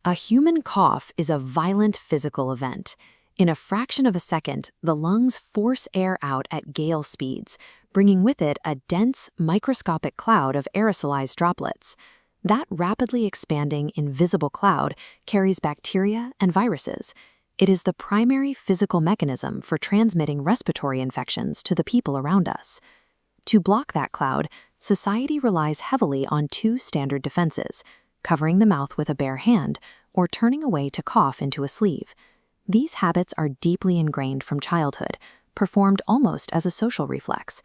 A human cough is a violent physical event. In a fraction of a second, the lungs force air out at gale speeds, bringing with it a dense, microscopic cloud of aerosolized droplets. That rapidly expanding, invisible cloud carries bacteria and viruses. It is the primary physical mechanism for transmitting respiratory infections to the people around us. To block that cloud, society relies heavily on two standard defenses: covering the mouth with a bare hand or turning away to cough into a sleeve. These habits are deeply ingrained from childhood, performed almost as a social reflex.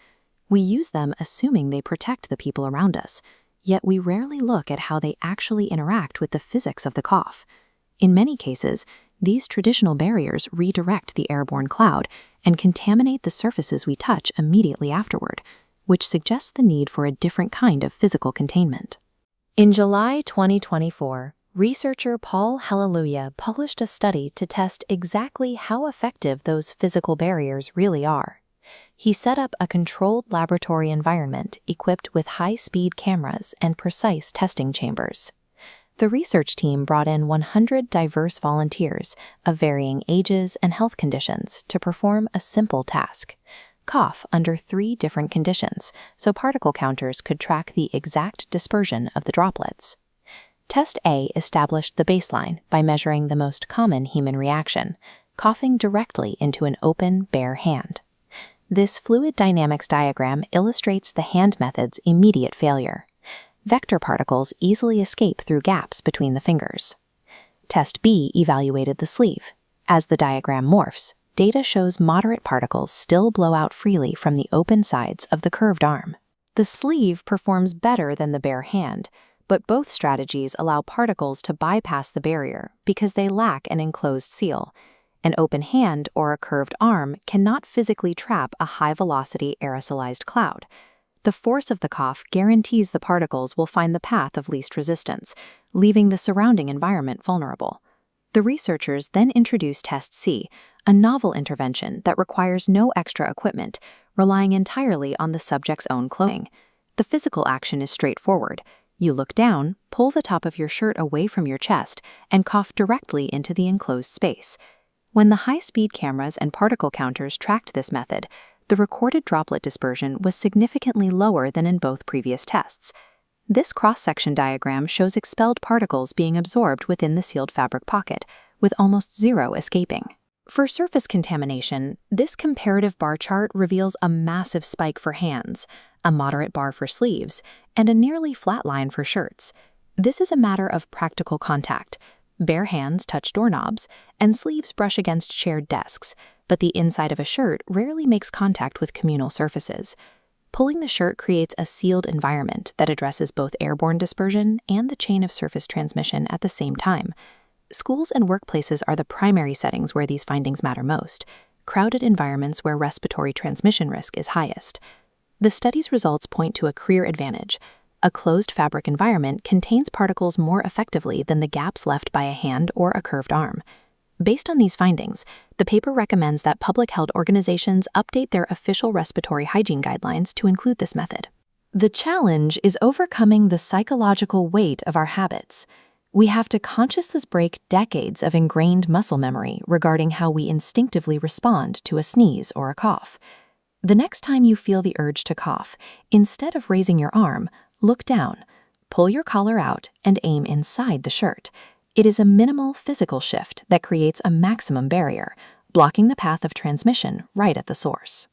We use them assuming they protect the people around us, yet we rarely look at how they actually interact with the physics of the cough. In many cases, these traditional barriers redirect the airborne cloud and contaminate the surfaces we touch immediately afterward, which suggests the need for a different kind of physical containment. In July 2024, researcher Paul Hallelujah published a study to test exactly how effective those physical barriers really are. He set up a controlled laboratory environment equipped with high-speed cameras and precise testing chambers. The research team brought in 100 diverse volunteers of varying ages and health conditions to perform a simple task: cough under 3 different conditions, so particle counters could track the exact dispersion of the droplets. Test A established the baseline by measuring the most common human reaction: coughing directly into an open, bare hand. This fluid dynamics diagram illustrates the hand method's immediate failure. Vector particles easily escape through gaps between the fingers. Test B evaluated the sleeve. As the diagram morphs, data shows moderate particles still blow out freely from the open sides of the curved arm. The sleeve performs better than the bare hand, but both strategies allow particles to bypass the barrier because they lack an enclosed seal. An open hand or a curved arm cannot physically trap a high-velocity aerosolized cloud. The force of the cough guarantees the particles will find the path of least resistance, leaving the surrounding environment vulnerable. The researchers then introduced Test C, a novel intervention that requires no extra equipment, relying entirely on the subject's own clothing. The physical action is straightforward. You look down, pull the top of your shirt away from your chest, and cough directly into the enclosed space. When the high-speed cameras and particle counters tracked this method, the recorded droplet dispersion was significantly lower than in both previous tests. This cross-section diagram shows expelled particles being absorbed within the sealed fabric pocket, with almost zero escaping. For surface contamination, this comparative bar chart reveals a massive spike for hands, a moderate bar for sleeves, and a nearly flat line for shirts. This is a matter of practical contact. Bare hands touch doorknobs, and sleeves brush against shared desks, but the inside of a shirt rarely makes contact with communal surfaces. Pulling the shirt creates a sealed environment that addresses both airborne dispersion and the chain of surface transmission at the same time. Schools and workplaces are the primary settings where these findings matter most, crowded environments where respiratory transmission risk is highest. The study's results point to a clear advantage. A closed fabric environment contains particles more effectively than the gaps left by a hand or a curved arm. Based on these findings, the paper recommends that public health organizations update their official respiratory hygiene guidelines to include this method. The challenge is overcoming the psychological weight of our habits. We have to consciously break decades of ingrained muscle memory regarding how we instinctively respond to a sneeze or a cough. The next time you feel the urge to cough, instead of raising your arm, look down, pull your collar out, and aim inside the shirt. It is a minimal physical shift that creates a maximum barrier, blocking the path of transmission right at the source.